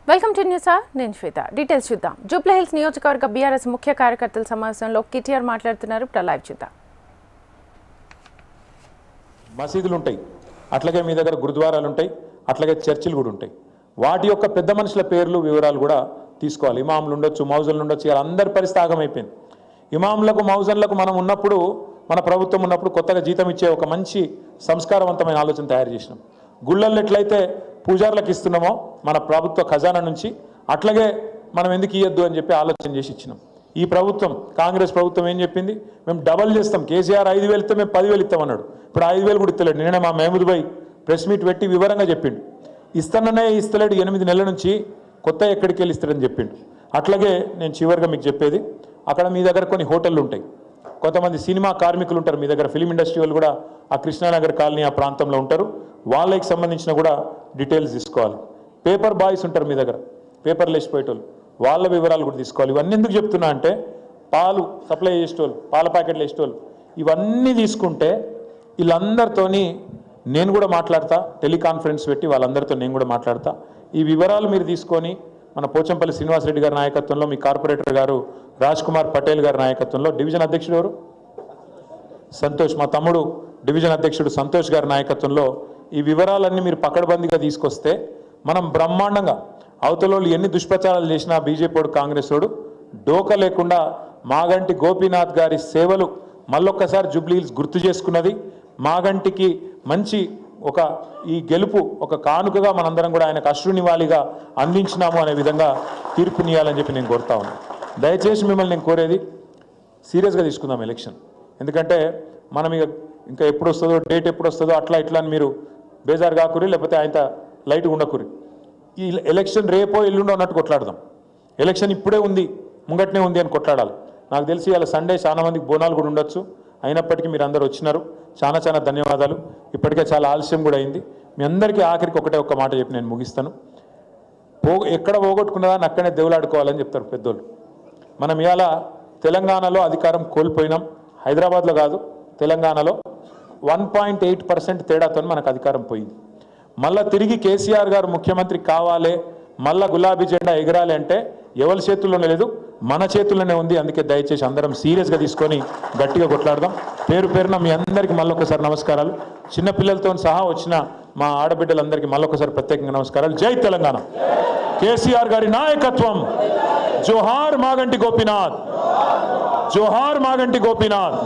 Welcome to news hour. నేను శ్వేత. Details చూద్దాం. జూబ్లీహిల్స్ నియోజకవర్గ బీఆర్ఎస్ ముఖ్య కార్యకర్తల సమావేశంలో కేటీఆర్ మాట్లాడుతున్నారు. ఇప్పుడు లైవ్ చూద్దాం. మసీదులు ఉంటాయి, అట్లాగే మీ దగ్గర గురుద్వారాలు ఉంటాయి, అట్లాగే చర్చిలు కూడా ఉంటాయి. వాటి యొక్క పెద్ద మనుషుల పేర్లు వివరాలు కూడా తీసుకోవాలి. ఇమాములు ఉండొచ్చు, మౌజన్లు ఉండొచ్చు. ఇలా అందరి పరిస్థితి ఆగమైపోయింది. ఇమాములకు మౌజన్లకు మనం ఉన్నప్పుడు, మన ప్రభుత్వం ఉన్నప్పుడు కొత్తగా జీతం ఇచ్చే ఒక మంచి సంస్కారవంతమైన ఆలోచన తయారు చేసినాం. గుళ్ళల్లో ఎట్లయితే పూజారులకు ఇస్తున్నామో మన ప్రభుత్వ ఖజానా నుంచి, అట్లాగే మనం ఎందుకు ఇవ్వద్దు అని చెప్పి ఆలోచన చేసి ఇచ్చినాం. ఈ ప్రభుత్వం, కాంగ్రెస్ ప్రభుత్వం ఏం చెప్పింది, మేము డబల్ చేస్తాం. కేసీఆర్ 5,000 ఇస్తే మేము 10,000 ఇస్తామన్నాడు. ఇప్పుడు 5,000 కూడా ఇస్తలేడు. నేనే మా మహమూద్ భాయ్ ప్రెస్ మీట్ పెట్టి వివరంగా చెప్పిండు. ఇస్తాననే ఇస్తలేడు. 8 నెలల నుంచి కొత్త ఎక్కడికి వెళ్ళి ఇస్తాడని చెప్పిండు. అట్లాగే నేను చివరిగా మీకు చెప్పేది, అక్కడ మీ దగ్గర కొన్ని హోటళ్ళు ఉంటాయి, కొంతమంది సినిమా కార్మికులు ఉంటారు మీ దగ్గర, ఫిలిం ఇండస్ట్రీ వాళ్ళు కూడా ఆ కృష్ణానగర్ కాలనీ ఆ ప్రాంతంలో ఉంటారు. వాళ్ళకి సంబంధించిన కూడా డీటెయిల్స్ తీసుకోవాలి. పేపర్ బాయ్స్ ఉంటారు మీ దగ్గర, పేపర్లు వేసిపోయేటోళ్ళు, వాళ్ళ వివరాలు కూడా తీసుకోవాలి. ఇవన్నీ ఎందుకు చెప్తున్నా అంటే, పాలు సప్లై చేసేటోళ్ళు, పాల ప్యాకెట్లు వేసేటోళ్ళు, ఇవన్నీ తీసుకుంటే వీళ్ళందరితోని నేను కూడా మాట్లాడతా. టెలికాన్ఫరెన్స్ పెట్టి వాళ్ళందరితో నేను కూడా మాట్లాడతా. ఈ వివరాలు మీరు తీసుకొని మన పోచంపల్లి శ్రీనివాసరెడ్డి గారి నాయకత్వంలో, మీ కార్పొరేటర్ గారు రాజ్ కుమార్ పటేల్ గారి నాయకత్వంలో, డివిజన్ అధ్యక్షుడు ఎవరు సంతోష్, మా తమ్ముడు డివిజన్ అధ్యక్షుడు సంతోష్ గారి నాయకత్వంలో ఈ వివరాలన్నీ మీరు పకడ్బందీగా తీసుకొస్తే మనం బ్రహ్మాండంగా, అవతలోళ్ళు ఎన్ని దుష్ప్రచారాలు చేసినా బీజేపీ కాంగ్రెస్ వాడు డోకా లేకుండా మాగంటి గోపీనాథ్ గారి సేవలు మళ్ళొక్కసారి జూబ్లీహిల్స్ గుర్తు చేసుకున్నది. మాగంటికి మంచి ఒక ఈ గెలుపు ఒక కానుకగా మనందరం కూడా ఆయనకు అశ్రునివాళిగా అందించినాము అనే విధంగా తీర్పునియాలని చెప్పి నేను కోరుతా ఉన్నాను. దయచేసి మిమ్మల్ని నేను కోరేది, సీరియస్గా తీసుకుందాం ఎలక్షన్. ఎందుకంటే మనం ఇంకా ఎప్పుడు వస్తుందో, డేట్ ఎప్పుడు వస్తుందో అట్లా ఇట్లా అని మీరు బేజారు కాకురి, లేకపోతే ఆయన లైట్గా ఉండకురి. ఈ ఎలక్షన్ రేపో ఎల్లుండో అన్నట్టు కొట్లాడదాం. ఎలక్షన్ ఇప్పుడే ఉంది, ముంగట్నే ఉంది అని కొట్లాడాలి. నాకు తెలిసి ఇలా సండే చాలా మందికి బోనాలు కూడా ఉండొచ్చు. అయినప్పటికీ మీరు అందరు వచ్చినారు, చాలా చాలా ధన్యవాదాలు. ఇప్పటికే చాలా ఆలస్యం కూడా అయింది. మీ అందరికీ ఆఖరికి ఒక్క మాట చెప్పి నేను ముగిస్తాను. ఎక్కడ పోగొట్టుకున్నదాన్ని అక్కడనే దేవులాడుకోవాలని చెప్తారు పెద్దోళ్ళు. మనం ఇవాళ తెలంగాణలో అధికారం కోల్పోయినాం. హైదరాబాద్లో కాదు, తెలంగాణలో 1.8% తేడాతో మనకు అధికారం పోయింది. మళ్ళా తిరిగి కేసీఆర్ గారు ముఖ్యమంత్రి కావాలి, మళ్ళా గులాబీ జెండా ఎగరాలి అంటే ఎవరి చేతుల్లోనే లేదు, మన చేతుల్లోనే ఉంది. అందుకే దయచేసి అందరం సీరియస్గా తీసుకొని గట్టిగా కొట్లాడదాం. పేరు పేరున మీ అందరికీ మళ్ళొకసారి నమస్కారాలు. చిన్నపిల్లలతో సహా వచ్చిన మా ఆడబిడ్డలందరికీ మళ్ళొకసారి ప్రత్యేకంగా నమస్కారాలు. జై తెలంగాణ. కేసీఆర్ గారి నాయకత్వం. జోహార్ మాగంటి గోపీనాథ్, జోహార్ మాగంటి గోపీనాథ్.